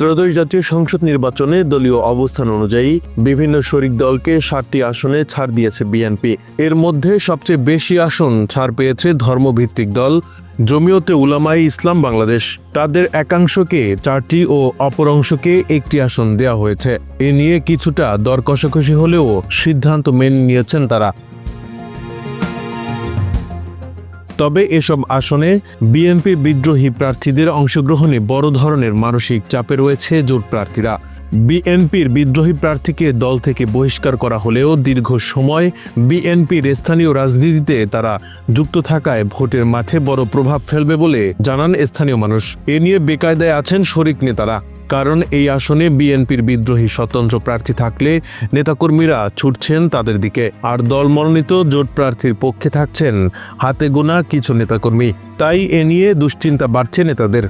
ত্রয়োদশ জাতীয় সংসদ নির্বাচনে দলীয় অবস্থান অনুযায়ী বিভিন্ন শরিক দলকে 7টি আসনে ছাড় দিয়েছে বিএনপি। এর মধ্যে সবচেয়ে বেশি আসন ছাড় পেয়েছে ধর্মভিত্তিক দল জমিয়তে উলামায়ে ইসলাম বাংলাদেশ। তাদের একাংশকে 4টি ও অপর অংশকে 1টি আসন দেওয়া হয়েছে। এ নিয়ে কিছুটা দর কষাকষি হলেও সিদ্ধান্ত মেনে নিয়েছেন তারা। তবে এসব আসনে বিএনপির বিদ্রোহী প্রার্থীদের অংশগ্রহণে বড় ধরনের মানসিক চাপে রয়েছে জোট প্রার্থীরা। বিএনপির বিদ্রোহী প্রার্থীকে দল থেকে বহিষ্কার করা হলেও দীর্ঘ সময় বিএনপির স্থানীয় রাজনীতিতে তারা যুক্ত থাকায় ভোটের মাঠে বড় প্রভাব ফেলবে বলে জানান স্থানীয় মানুষ। এ নিয়ে বেকায়দায় আছেন শরিক নেতারা। কারণ এই আসনে বিএনপির বিদ্রোহী স্বতন্ত্র প্রার্থী থাকলে নেতাকর্মীরা ছুটছেন তাদের দিকে, আর দল মনোনীত জোট প্রার্থীর পক্ষে থাকছেন হাতে গোনা কিছু নেতাকর্মী। তাই এ নিয়ে দুশ্চিন্তা বাড়ছে নেতাদের।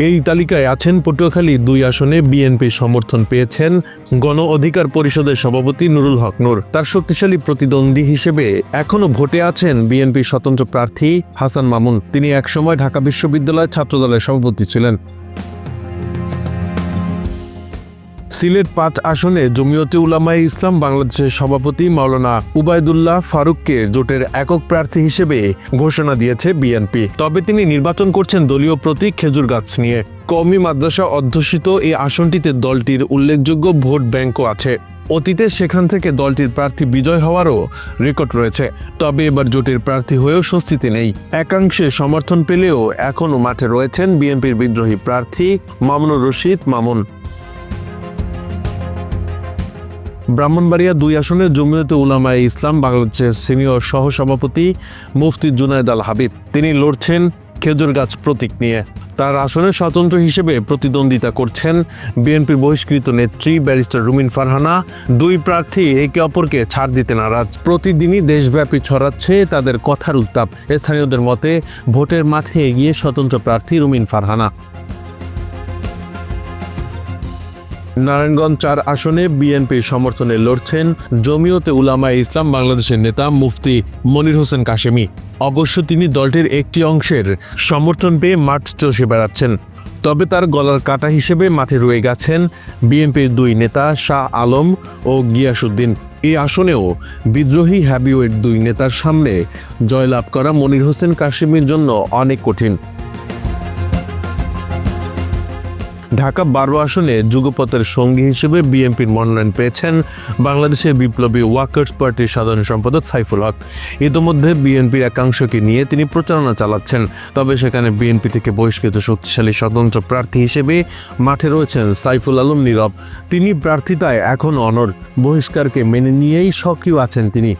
এই তালিকায় আছেন পটুয়াখালী 2 আসনে বিএনপি সমর্থন পেয়েছেন গণ অধিকার পরিষদের সভাপতি নুরুল হক নূর। তার শক্তিশালী প্রতিদ্বন্দ্বী হিসেবে এখনও ভোটে আছেন বিএনপি স্বতন্ত্র প্রার্থী হাসান মামুন। তিনি একসময় ঢাকা বিশ্ববিদ্যালয় ছাত্রদলের সভাপতি ছিলেন। সিলেট 5 আসনে জমিয়তে উলামায়ে ইসলাম বাংলাদেশের সভাপতি মাওলানা উবায়দুল্লাহ ফারুককে জোটের একক প্রার্থী হিসেবে ঘোষণা দিয়েছে বিএনপি। তবে তিনি নির্বাচন করছেন দলীয় প্রতীক খেজুর গাছ নিয়ে। কওমি মাদ্রাসা অধ্যুষিত এই আসনটিতে দলটির উল্লেখযোগ্য ভোট ব্যাংকও আছে। অতীতে সেখান থেকে দলটির প্রার্থী বিজয় হওয়ারও রেকর্ড রয়েছে। তবে এবার জোটের প্রার্থী হয়েও স্বস্তিতে নেই। একাংশে সমর্থন পেলেও এখনও মাঠে রয়েছেন বিএনপির বিদ্রোহী প্রার্থী মামুনুর রশিদ মামুন। ব্রাহ্মণবাড়িয়া 2 আসনে জমিয়তে উলামায়ে ইসলাম বাংলাদেশের সিনিয়র সহসভাপতি মুফতি জুনায়েদ আল হাবিব। তিনি লড়ছেন খেজুর গাছ প্রতীক নিয়ে। তার আসনে স্বতন্ত্র হিসেবে প্রতিদ্বন্দ্বিতা করছেন বিএনপির বহিষ্কৃত নেত্রী ব্যারিস্টার রুমিন ফারহানা। 2 প্রার্থী একে অপরকে ছাড় দিতে নারাজ। প্রতিদিনই দেশব্যাপী ছড়াচ্ছে তাদের কথার উত্তাপ। স্থানীয়দের মতে ভোটের মাঠে এগিয়ে স্বতন্ত্র প্রার্থী রুমিন ফারহানা। নারায়ণগঞ্জ 4 আসনে বিএনপির সমর্থনে লড়ছেন জমিয়তে উলামায়ে ইসলাম বাংলাদেশের নেতা মুফতি মনির হোসেন কাশেমি। অবশ্য তিনি দলটির একটি অংশের সমর্থন পেয়ে মাঠ চষে বেড়াচ্ছেন। তবে তার গলার কাটা হিসেবে মাঠে রয়ে গেছেন বিএনপির 2 নেতা শাহ আলম ও গিয়াসউদ্দিন। এই আসনেও বিদ্রোহী হ্যাভিওয়েট 2 নেতার সামনে জয়লাভ করা মনির হোসেন কাশেমির জন্য অনেক কঠিন। ঢাকা 12 আসনে যুগপথের সঙ্গী হিসেবে বিএনপির মনোনয়ন পেয়েছেন বাংলাদেশের বিপ্লবী ওয়ার্কার্স পার্টির সাধারণ সম্পাদক সাইফুল হক। ইতোমধ্যে বিএনপির একাংশকে নিয়ে তিনি প্রচারণা চালাচ্ছেন। তবে সেখানে বিএনপি থেকে বহিষ্কৃত শক্তিশালী স্বতন্ত্র প্রার্থী হিসেবে মাঠে রয়েছেন সাইফুল আলম নীরব। তিনি প্রার্থিতায় এখনও অনড়। বহিষ্কারকে মেনে নিয়েই সক্রিয় আছেন তিনি।